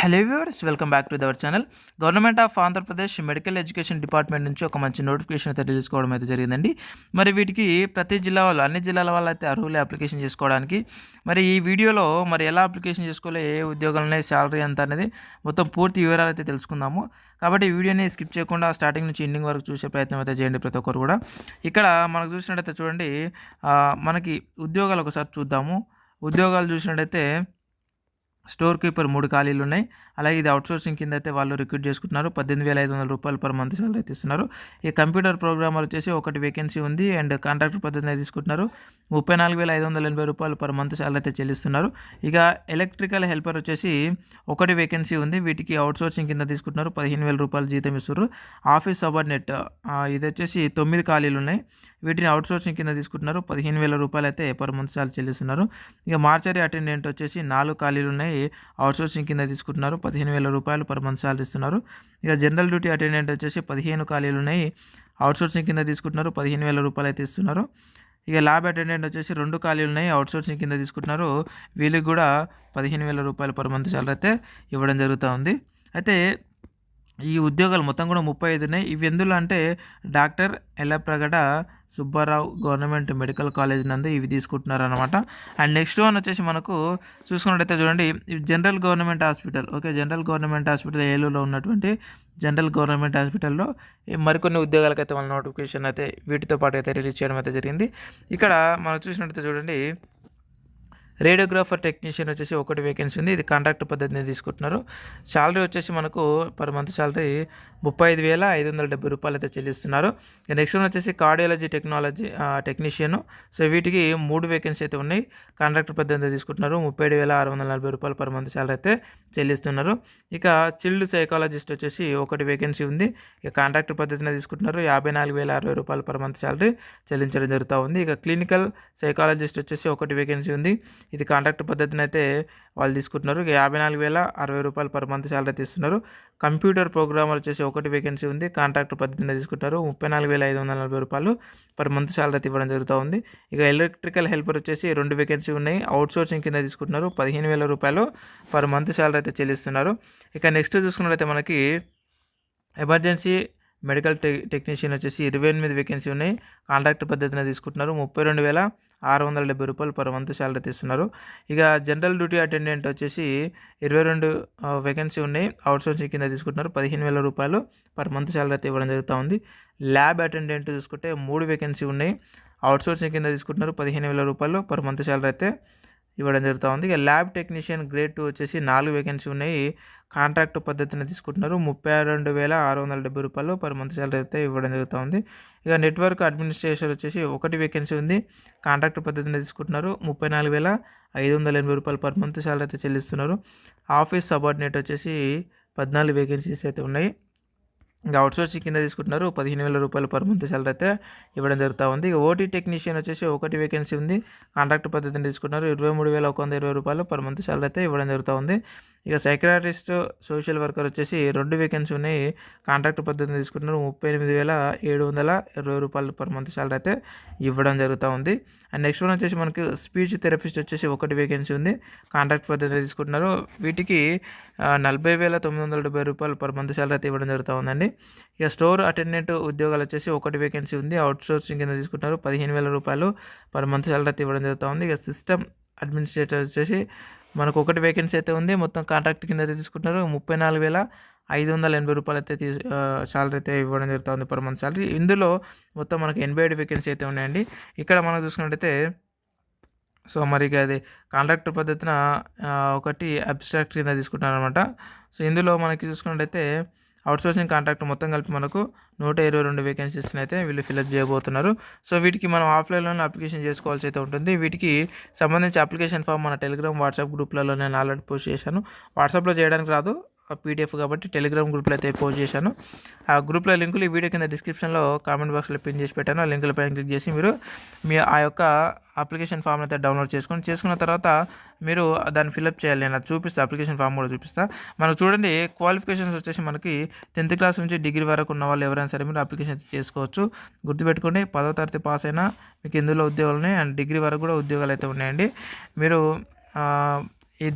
Hello viewers, welcome back to our channel. Government of Andhra Pradesh medical education department నుంచి ఒక మంచి notification అయితే release కావడం అయితే జరిగిందండి. మరి వీటికి ప్రతి జిల్లా వాళ్ళు, అన్ని జిల్లాల వాళ్ళు అయితే అర్హులే అప్లికేషన్ చేసుకోవడానికి. మరి ఈ వీడియోలో మరి ఎలా అప్లికేషన్ చేసుకోవాలి, ఏ ఉద్యోగాలు ఉన్నాయి, శాలరీ ఎంత అనేది మొత్తం పూర్తి వివరాలు అయితే తెలుసుకుందాము. కాబట్టి ఈ వీడియోని స్కిప్ చేయకుండా స్టార్టింగ్ నుంచి ఎండింగ్ వరకు చూసే ప్రయత్నం అయితే చేయండి ప్రతి ఒక్కరు కూడా. ఇక్కడ మనకు చూసినట్టయితే చూడండి, మనకి ఉద్యోగాలు ఒకసారి చూద్దాము. ఉద్యోగాలు చూసినట్టయితే స్టోర్ కీపర్ 3 ఖాళీలు ఉన్నాయి. అలాగే ఇది అవుట్సోర్సింగ్ కింద అయితే వాళ్ళు రిక్రూట్ చేసుకుంటున్నారు. 18,500 రూపాయలు పర్ మంత్ సాలరీ అయితే ఇస్తున్నారు. ఈ కంప్యూటర్ ప్రోగ్రామర్ వచ్చేసి ఒకటి వేకెన్సీ ఉంది అండ్ కాంట్రాక్టర్ పద్ధతిని తీసుకుంటున్నారు. 34,580 రూపాయలు పర్ మంత్ సాలరీ అయితే చెల్లిస్తున్నారు. ఇక ఎలక్ట్రికల్ హెల్పర్ వచ్చేసి ఒకటి వేకెన్సీ ఉంది. వీటికి అవుట్సోర్సింగ్ కింద తీసుకుంటున్నారు. 15,000 రూపాయలు జీతం ఇస్తున్నారు. ఆఫీస్ సబార్డినేట్ ఇది వచ్చేసి 9 ఖాళీలు ఉన్నాయి. వీటిని అవుట్సోర్సింగ్ కింద తీసుకుంటున్నారు. 15,000 రూపాయలు అయితే పర్ మంత్ సాలరీ చెల్లిస్తున్నారు. ఇక మార్చరీ అటెండెంట్ వచ్చేసి 4 ఖాళీలు ఉన్నాయి. అవుట్సోర్సింగ్ కింద తీసుకుంటున్నారు. 15,000 రూపాయలు పర్ మంత్ సాలరీ ఇస్తున్నారు. ఇక జనరల్ డ్యూటీ అటెండెంట్ వచ్చేసి 15 ఖాళీలు ఉన్నాయి. అవుట్సోర్సింగ్ కింద తీసుకుంటున్నారు. 15,000 రూపాయలు అయితే ఇస్తున్నారు. ఇక ల్యాబ్ అటెండెంట్ వచ్చేసి 2 ఖాళీలు ఉన్నాయి. అవుట్సోర్సింగ్ కింద తీసుకుంటున్నారు. వీళ్ళకి కూడా 15,000 రూపాయలు పర్ మంత్ సాలరీ అయితే ఇవ్వడం జరుగుతూ ఉంది. అయితే ఈ ఉద్యోగాలు మొత్తం కూడా 35 ఉన్నాయి. ఇవి ఎందులో అంటే doctor Yellapragada Subbarao government medical college నందు ఇవి తీసుకుంటున్నారు అనమాట. అండ్ నెక్స్ట్ వన్ వచ్చేసి మనకు చూసుకున్నట్టయితే చూడండి, general government hospital. General government hospital ఏలూరులో ఉన్నటువంటి జనరల్ గవర్నమెంట్ హాస్పిటల్లో మరికొన్ని ఉద్యోగాలకైతే వాళ్ళ నోటిఫికేషన్ అయితే వీటితో పాటు అయితే రిలీజ్ చేయడం అయితే జరిగింది. ఇక్కడ మనం చూసినట్టయితే చూడండి, రేడియోగ్రాఫర్ టెక్నీషియన్ వచ్చేసి ఒకటి వేకెన్సీ ఉంది. ఇది కాంట్రాక్ట్ పద్ధతిని తీసుకుంటున్నారు. శాలరీ వచ్చేసి మనకు పర్ మంత్ శాలరీ 35,570 రూపాయలు అయితే చెల్లిస్తున్నారు. నెక్స్ట్ వన్ వచ్చేసి కార్డియాలజీ టెక్నీషియన్. సో వీటికి 3 వేకెన్సీ అయితే ఉన్నాయి. కాంట్రాక్ట్ పద్ధతిని తీసుకుంటున్నారు. 37,640 రూపాయలు పర్ మంత్ శాలరీ అయితే చెల్లిస్తున్నారు. ఇక చిల్డ్ సైకాలజిస్ట్ వచ్చేసి ఒకటి వేకెన్సీ ఉంది. ఇక కాంట్రాక్ట్ పద్ధతిని తీసుకుంటున్నారు. 54,060 రూపాయలు పర్ మంత్ శాలరీ చెల్లించడం జరుగుతూ ఉంది. ఇక క్లినికల్ సైకాలజిస్ట్ వచ్చేసి ఒకటి వేకెన్సీ ఉంది. ఇది కాంట్రాక్ట్ పద్ధతిని అయితే వాళ్ళు తీసుకుంటున్నారు. 54,060 రూపాయలు పర్ మంత్ శాలరీ తీస్తున్నారు. కంప్యూటర్ ప్రోగ్రామర్ వచ్చేసి ఒకటి వేకెన్సీ ఉంది. కాంట్రాక్ట్ పద్ధతిని తీసుకుంటారు. 34,540 రూపాయలు పర్ మంత్ శాలరీ ఇవ్వడం జరుగుతూ ఉంది. ఇక ఎలక్ట్రికల్ హెల్పర్ వచ్చేసి 2 వేకెన్సీ ఉన్నాయి. అవుట్సోర్సింగ్ కింద తీసుకుంటున్నారు. 15,000 రూపాయలు పర్ మంత్ శాలరీ అయితే చెల్లిస్తున్నారు. ఇక నెక్స్ట్ చూసుకున్నట్లయితే మనకి ఎమర్జెన్సీ మెడికల్ టెక్నీషియన్ వచ్చేసి 28 వేకెన్సీ ఉన్నాయి. కాంట్రాక్ట్ పద్ధతిని తీసుకుంటున్నారు. 32,670 రూపాయలు పర్ మంత్ శాలరీ తీస్తున్నారు. ఇక జనరల్ డ్యూటీ అటెండెంట్ వచ్చేసి 22 వేకెన్సీ ఉన్నాయి. అవుట్సోర్సింగ్ కింద తీసుకుంటున్నారు. 15,000 రూపాయలు పర్ మంత్ శాలరీ అయితే ఇవ్వడం జరుగుతూ ఉంది. ల్యాబ్ అటెండెంట్ చూసుకుంటే 3 వేకెన్సీ ఉన్నాయి. అవుట్సోర్సింగ్ కింద తీసుకుంటున్నారు. 15,000 రూపాయలు పర్ మంత్ శాలరీ అయితే ఇవ్వడం జరుగుతూ ఉంది. ఇక ల్యాబ్ టెక్నీషియన్ గ్రేడ్ 2 వచ్చేసి 4 వేకెన్సీ ఉన్నాయి. కాంట్రాక్ట్ పద్ధతిని తీసుకుంటున్నారు. 32,670 రూపాయలు పర్ మంత్ శాలరీ అయితే ఇవ్వడం జరుగుతూ ఉంది. ఇక నెట్వర్క్ అడ్మినిస్ట్రేషన్ వచ్చేసి 1 వేకెన్సీ ఉంది. కాంట్రాక్ట్ పద్ధతిని తీసుకుంటున్నారు. 34,580 రూపాయలు పర్ మంత్ శాలరీ అయితే చెల్లిస్తున్నారు. ఆఫీస్ సబార్డినేట్ వచ్చేసి 14 వేకెన్సీస్ అయితే ఉన్నాయి. ఇంకా అవుట్సోర్సింగ్ కింద తీసుకుంటున్నారు. 15,000 రూపాయలు పర్ మంత్ శాలరీ అయితే ఇవ్వడం జరుగుతూ ఉంది. ఇక ఓటీ టెక్నీషియన్ వచ్చేసి 1 వేకెన్సీ ఉంది. కాంట్రాక్ట్ పద్ధతిని తీసుకుంటున్నారు. 23,120 రూపాయలు పర్ మంత్ శాలరీ అయితే ఇవ్వడం జరుగుతూ ఉంది. ఇక సైకియాట్రిస్ట్ సోషల్ వర్కర్ వచ్చేసి 2 వేకెన్సీ ఉన్నాయి. కాంట్రాక్ట్ పద్ధతిని తీసుకుంటున్నారు. 38,720 రూపాయలు పర్ మంత్ శాలరీ అయితే ఇవ్వడం జరుగుతూ ఉంది. అండ్ నెక్స్ట్ వన్ వచ్చేసి మనకి స్పీచ్ థెరపిస్ట్ వచ్చేసి 1 వేకెన్సీ ఉంది. కాంట్రాక్ట్ పద్ధతిని తీసుకుంటున్నారు. వీటికి 40,970 రూపాయలు పర్ మంత్ శాలరీ అయితే ఇవ్వడం జరుగుతూ ఉందండి. ఇక స్టోర్ అటెండెంట్ ఉద్యోగాలు వచ్చేసి 1 వేకెన్సీ ఉంది. అవుట్సోర్సింగ్ కింద తీసుకుంటున్నారు. 15,000 రూపాయలు పర్ మంత్ శాలరీ అయితే ఇవ్వడం జరుగుతూ ఉంది. ఇక సిస్టమ్ అడ్మినిస్ట్రేటర్ వచ్చేసి మనకు 1 వేకెన్సీ అయితే ఉంది. మొత్తం కాంట్రాక్ట్ కింద అయితే తీసుకుంటున్నారు. 34,580 రూపాయలు అయితే శాలరీ అయితే ఇవ్వడం జరుగుతుంది పర్ మంత్ శాలరీ. ఇందులో మొత్తం మనకు 87 వేకెన్సీ అయితే ఉన్నాయండి. ఇక్కడ మనం చూసుకున్నట్టయితే సో మరి అది కాంట్రాక్ట్ పద్ధతిన ఒకటి అబ్స్ట్రాక్ట్ కింద తీసుకుంటున్నారు అనమాట. సో ఇందులో మనకి చూసుకున్నట్టయితే అవుట్సోర్సింగ్ కాంట్రాక్ట్ మొత్తం కలిపి మనకు 122 వేకెన్సీస్ని అయితే వీళ్ళు ఫిల్అప్ చేయబోతున్నారు. సో వీటికి మనం ఆఫ్లైన్లోనే అప్లికేషన్ చేసుకోవాల్సి అయితే ఉంటుంది. వీటికి సంబంధించి అప్లికేషన్ ఫామ్ మన టెలిగ్రామ్, వాట్సాప్ గ్రూప్లలో నేను ఆల్రెడీ పోస్ట్ చేశాను. వాట్సాప్లో చేయడానికి రాదు, పీడిఎఫ్ కాబట్టి టెలిగ్రామ్ గ్రూప్లో అయితే పోస్ట్ చేశాను. ఆ గ్రూప్లో లింకులు ఈ వీడియో కింద డిస్క్రిప్షన్లో కామెంట్ బాక్స్లో పిన్ చేసి పెట్టాను. ఆ లింకులపై క్లిక్ చేసి మీరు మీ ఆ యొక్క అప్లికేషన్ ఫామ్ అయితే డౌన్లోడ్ చేసుకున్న తర్వాత మీరు దాన్ని ఫిల్అప్ చేయాలి. నేను అది చూపిస్తాను, అప్లికేషన్ ఫామ్ కూడా చూపిస్తాను. మనకు చూడండి, క్వాలిఫికేషన్స్ వచ్చేసి మనకి 10th క్లాస్ నుంచి డిగ్రీ వరకు ఉన్న వాళ్ళు ఎవరైనా సరే మీరు అప్లికేషన్ చేసుకోవచ్చు. గుర్తుపెట్టుకోండి, 10వ తరగతి పాస్ అయినా మీకు ఇందులో ఉద్యోగాలు ఉన్నాయి. అండ్ డిగ్రీ వరకు కూడా ఉద్యోగాలు అయితే ఉన్నాయండి. మీరు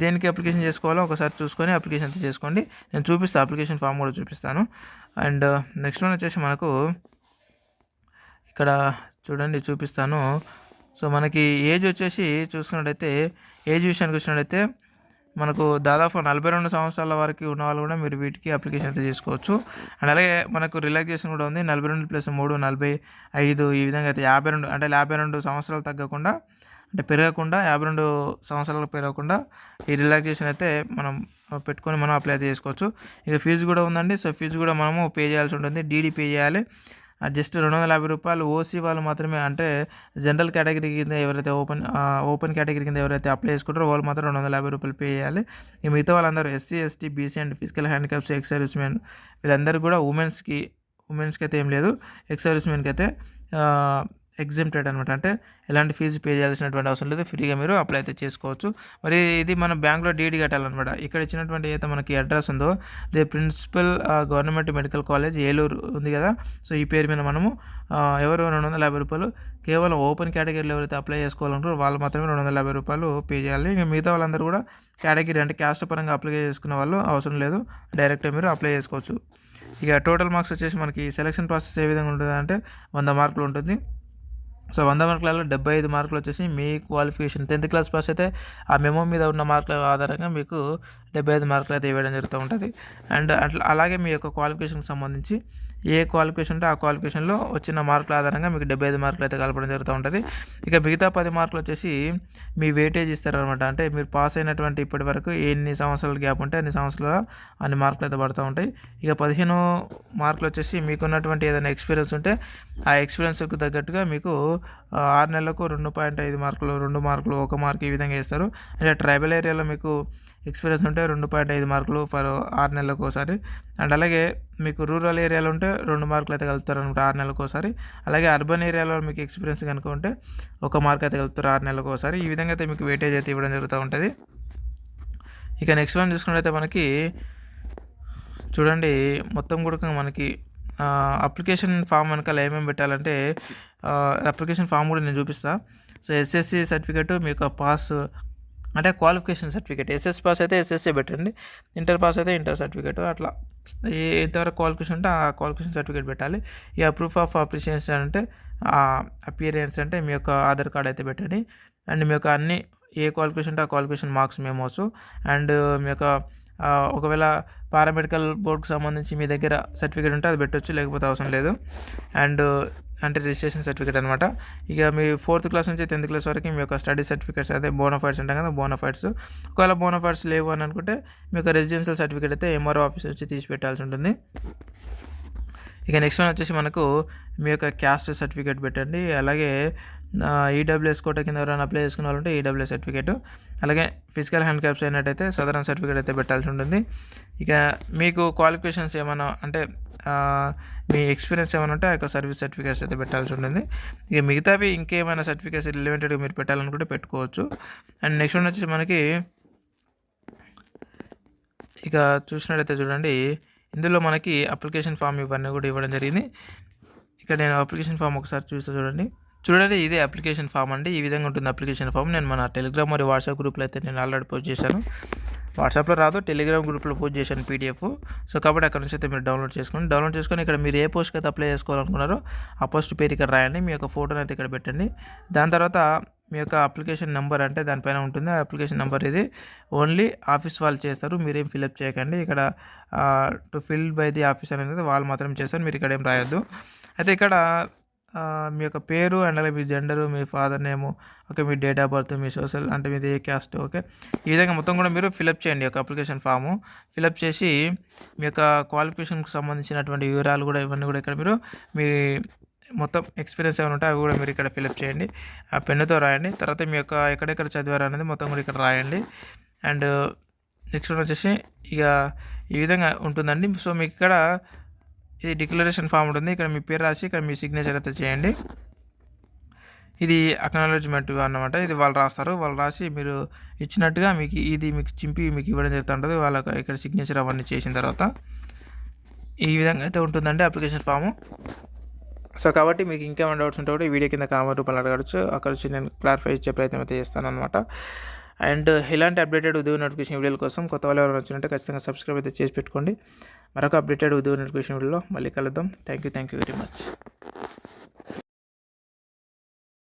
దేనికి అప్లికేషన్ చేసుకోవాలో ఒకసారి చూసుకొని అప్లికేషన్ అయితే చేసుకోండి. నేను చూపిస్తాను, అప్లికేషన్ ఫామ్ కూడా చూపిస్తాను. అండ్ నెక్స్ట్ వన్ వచ్చేసి మనకు ఇక్కడ చూడండి చూపిస్తాను. సో మనకి ఏజ్ వచ్చేసి చూసుకున్నట్టయితే ఏజ్ విషయానికి వచ్చినట్టయితే మనకు దాదాపు 42 సంవత్సరాల వరకు ఉన్న వాళ్ళు కూడా మీరు వీటికి అప్లికేషన్ అయితే చేసుకోవచ్చు. అండ్ అలాగే మనకు రిలాక్సేషన్ కూడా ఉంది. 42+3 45 ఈ విధంగా అయితే 52 అంటే 52 సంవత్సరాలు తగ్గకుండా అంటే పెరగకుండా 52 సంవత్సరాలకు పెరగకుండా ఈ రిలాక్సేషన్ అయితే మనం పెట్టుకొని మనం అప్లై అయితే చేసుకోవచ్చు. ఇక ఫీజు కూడా ఉందండి. సో ఫీజు కూడా మనము పే చేయాల్సి ఉంటుంది. డీడీ పే చేయాలి. జస్ట్ 250 రూపాయలు. ఓసీ వాళ్ళు మాత్రమే అంటే జనరల్ కేటగిరీ కింద ఎవరైతే ఓపెన్ కేటగిరీ కింద ఎవరైతే అప్లై చేసుకుంటారో వాళ్ళు మాత్రం 250 రూపాయలు పే చేయాలి. ఈ మిగతా వాళ్ళందరూ SC, ST, BC and physical handicaps, ex service men వీళ్ళందరూ కూడా ఉమెన్స్కి అయితే ఏం లేదు. ఎక్స్ సర్వీస్ మెన్కి అయితే ఎగ్జెంప్టెడ్ అనమాట. అంటే ఎలాంటి ఫీజు పే చేయాల్సినటువంటి అవసరం లేదు. ఫ్రీగా మీరు అప్లై అయితే చేసుకోవచ్చు. మరి ఇది మన బ్యాంక్లో డీడీ కట్టాలన్నమాట. ఇక్కడ ఇచ్చినటువంటి ఏదైతే మనకి అడ్రస్ ఉందో the principal government medical college Eluru ఉంది కదా. సో ఈ పేరు మీద మనము ఎవరు 250 రూపాయలు కేవలం ఓపెన్ కేటగిరీలో ఎవరైతే అప్లై చేసుకోవాలంటారో వాళ్ళు మాత్రమే 250 రూపాయలు పే చేయాలి. ఇంకా మిగతా వాళ్ళందరూ కూడా కేటగిరీ అంటే క్యాస్ట్ పరంగా అప్లై చేసుకున్న వాళ్ళు అవసరం లేదు. డైరెక్ట్గా మీరు అప్లై చేసుకోవచ్చు. ఇక టోటల్ మార్క్స్ వచ్చేసి మనకి సెలక్షన్ ప్రాసెస్ ఏ విధంగా ఉంటుంది అంటే 100 మార్కులు ఉంటుంది. సో 100 మార్కులలో 75 మార్కులు వచ్చేసి మీ క్వాలిఫికేషన్ 10th క్లాస్ పాస్ అయితే ఆ మెమో మీద ఉన్న మార్కుల ఆధారంగా మీకు 75 మార్కులు అయితే ఇవ్వడం జరుగుతూ ఉంటుంది. అండ్ అలాగే మీ యొక్క క్వాలిఫికేషన్కి సంబంధించి ఏ క్వాలిఫికేషన్ ఉంటే ఆ క్వాలిఫికేషన్లో వచ్చిన మార్కుల ఆధారంగా మీకు 75 మార్కులు అయితే కలపడం జరుగుతూ ఉంటుంది. ఇక మిగతా 10 మార్కులు వచ్చేసి మీ వెయిటేజ్ ఇస్తారనమాట. అంటే మీరు పాస్ అయినటువంటి ఇప్పటి వరకు ఎన్ని సంవత్సరాల గ్యాప్ ఉంటే అన్ని సంవత్సరాల అన్ని మార్కులు అయితే పడుతూ ఉంటాయి. ఇక 15 మార్కులు వచ్చేసి మీకున్నటువంటి ఏదైనా ఎక్స్పీరియన్స్ ఉంటే ఆ ఎక్స్పీరియన్స్కి తగ్గట్టుగా మీకు 6 నెలలకు 2.5 మార్కులు, 2 మార్కులు, 1 మార్క్ ఈ విధంగా ఇస్తారు. అంటే ట్రైబల్ ఏరియాలో మీకు ఎక్స్పీరియన్స్ ఉంటే 2.5 మార్కులు పర్ 6 నెలలకు ఒకసారి. అండ్ అలాగే మీకు రూరల్ ఏరియాలో ఉంటే 2 మార్కులు అయితే కలుపుతారు అనమాట 6 నెలలకు ఒకసారి. అలాగే అర్బన్ ఏరియాలో మీకు ఎక్స్పీరియన్స్ కనుక ఉంటే 1 మార్క్ అయితే కలుపుతారు 6 నెలలకు ఒకసారి. ఈ విధంగా అయితే మీకు వెయిటేజ్ అయితే ఇవ్వడం జరుగుతూ ఉంటుంది. ఇక నెక్స్ట్ వన్ చూసుకున్నట్టయితే మనకి చూడండి మొత్తం కూడా మనకి అప్లికేషన్ ఫామ్ వెనకాల ఏమేమి పెట్టాలంటే అప్లికేషన్ ఫామ్ కూడా నేను చూపిస్తాను. సో ఎస్ఎస్సి సర్టిఫికేట్ మీ యొక్క పాస్ అంటే క్వాలిఫికేషన్ సర్టిఫికేట్. ఎస్ఎస్ పాస్ అయితే ఎస్ఎస్సీ పెట్టండి, ఇంటర్ పాస్ అయితే ఇంటర్ సర్టిఫికేట్, అట్లా ఎంతవరకు క్వాలిఫికేషన్ ఉంటే ఆ క్వాలిఫికేషన్ సర్టిఫికేట్ పెట్టాలి. ఇక ప్రూఫ్ ఆఫ్ అప్రిషియేషన్ అంటే అపియరెన్స్ అంటే మీ యొక్క ఆధార్ కార్డ్ అయితే పెట్టండి. అండ్ మీ యొక్క అన్ని ఏ క్వాలిఫికేషన్ ఉంటే ఆ క్వాలిఫికేషన్ మార్క్స్ మెమోస్. అండ్ మీ యొక్క ఒకవేళ పారామెడికల్ బోర్డుకి సంబంధించి మీ దగ్గర సర్టిఫికేట్ ఉంటే అది పెట్టవచ్చు, లేకపోతే అవసరం లేదు. అండ్ అంటే రిజిస్ట్రేషన్ సర్టిఫికేట్ అనమాట. ఇక మీ 4th క్లాస్ నుంచి 10th క్లాస్ వరకు మీ యొక్క స్టడీ సర్టిఫికేట్స్ అదే బోనఫైడ్స్ ఉంటాయి కదా, బోనఫైడ్స్. ఒకవేళ బోనఫైడ్స్ లేవు అని అనుకుంటే మీ యొక్క రెసిడెన్షియల్ సర్టిఫికేట్ అయితే ఎంఆర్ఓ ఆఫీస్ నుంచి తీసి పెట్టాల్సి ఉంటుంది. ఇక నెక్స్ట్ వన్ వచ్చేసి మనకు మీ యొక్క క్యాస్ట్ సర్టిఫికేట్ పెట్టండి. అలాగే ఈడబ్ల్యూఎస్ కోట కింద ఎవరైనా అప్లై చేసుకున్న వాళ్ళు ఉంటే ఈడబ్ల్యూఎస్ సర్టిఫికేట్. అలాగే ఫిజికల్ హ్యాండిక్యాప్స్ అయినట్టయితే సదరన్ సర్టిఫికేట్ అయితే పెట్టాల్సి ఉంటుంది. ఇక మీకు క్వాలిఫికేషన్స్ ఏమైనా అంటే మీ ఎక్స్పీరియన్స్ ఏమైనా ఉంటే ఆ యొక్క సర్వీస్ సర్టిఫికేట్స్ అయితే పెట్టాల్సి ఉంటుంది. ఇక మిగతావి ఇంకేమైనా సర్టిఫికేట్స్ రిలేటెడ్గా మీరు పెట్టాలనుకుంటే పెట్టుకోవచ్చు. అండ్ నెక్స్ట్ వన్ వచ్చేసి మనకి ఇక చూసినట్టయితే చూడండి ఇందులో మనకి అప్లికేషన్ ఫామ్ ఇవన్నీ కూడా ఇవ్వడం జరిగింది. ఇక్కడ నేను అప్లికేషన్ ఫామ్ ఒకసారి చూడండి ఇదే అప్లికేషన్ ఫామ్ అండి. ఈ విధంగా ఉంటుంది అప్లికేషన్ ఫామ్. నేను మన టెలిగ్రామ్ మరియు వాట్సాప్ గ్రూప్లో అయితే నేను ఆల్రెడీ పోస్ట్ చేశాను. వాట్సాప్లో రాదు, టెలిగ్రామ్ గ్రూప్లో పోస్ట్ చేశాను PDF. సో కాబట్టి అక్కడ నుంచి అయితే మీరు డౌన్లోడ్ చేసుకొని ఇక్కడ మీరు ఏ పోస్ట్కి అయితే అప్లై చేసుకోవాలనుకున్నారో ఆ పోస్ట్ పేరు ఇక్కడ రాయండి. మీ యొక్క ఫోటోని అయితే ఇక్కడ పెట్టండి. దాని తర్వాత మీ యొక్క అప్లికేషన్ నెంబర్ అంటే దానిపైన ఉంటుంది. ఆ అప్లికేషన్ నెంబర్ ఇది ఓన్లీ ఆఫీస్ వాళ్ళు చేస్తారు, మీరేం ఫిల్అప్ చేయకండి. ఇక్కడ to fill by the office అనేది వాళ్ళు మాత్రం చేస్తారు, మీరు ఇక్కడ ఏం రాయొద్దు. అయితే ఇక్కడ మీ యొక్క పేరు అండ్ అలాగే మీ జెండరు, మీ ఫాదర్ నేము, ఓకే, మీ డేట్ ఆఫ్ బర్త్, మీ సోషల్ అంటే మీది ఏ క్యాస్ట్, ఓకే, ఈ విధంగా మొత్తం కూడా మీరు ఫిల్అప్ చేయండి. యొక్క అప్లికేషన్ ఫాము ఫిల్అప్ చేసి మీ యొక్క క్వాలిఫికేషన్కి సంబంధించినటువంటి వివరాలు కూడా ఇవన్నీ కూడా ఇక్కడ మీరు మీ మొత్తం ఎక్స్పీరియన్స్ ఏమైనా ఉంటే అవి కూడా మీరు ఇక్కడ ఫిల్అప్ చేయండి. ఆ పెన్నుతో రాయండి. తర్వాత మీ యొక్క ఎక్కడెక్కడ చదివారు అనేది మొత్తం కూడా ఇక్కడ రాయండి. అండ్ నెక్స్ట్ వచ్చేసి ఇక ఈ విధంగా ఉంటుందండి. సో మీకు ఇక్కడ ఇది డిక్లరేషన్ ఫామ్ ఉంటుంది. ఇక్కడ మీ పేరు రాసి ఇక్కడ మీ సిగ్నేచర్ అయితే చేయండి. ఇది అక్నాలెడ్జ్మెంట్ అన్నమాట. ఇది వాళ్ళు రాస్తారు. వాళ్ళు రాసి మీరు ఇచ్చినట్టుగా మీకు చింపి మీకు ఇవ్వడం జరుగుతూ ఉంటుంది. వాళ్ళకి ఇక్కడ సిగ్నేచర్ అవన్నీ చేసిన తర్వాత ఈ విధంగా అయితే ఉంటుందండి అప్లికేషన్ ఫాము. సో కాబట్టి మీకు ఇంకేమైనా డౌట్స్ ఉంటే కూడా ఈ వీడియో కింద కామెంట్ రూపంలో అడగచ్చు. అక్కడ వచ్చి నేను క్లారిఫై ఇచ్చే ప్రయత్నం అయితే చేస్తాను అనమాట. అండ్ ఇలాంటి అప్డేటెడ్ ఉద్యోగ నోటిఫికేషన్ వీడియోల కోసం కొత్త వాళ్ళు ఎవరైనా వచ్చినట్టే ఖచ్చితంగా సబ్స్క్రైబ్ అయితే చేసి పెట్టుకోండి. మరొక అప్డేటెడ్ ఉద్యోగ నోటిఫికేషన్ వీడియోలో మళ్ళీ కలుద్దాం. Thank you very much.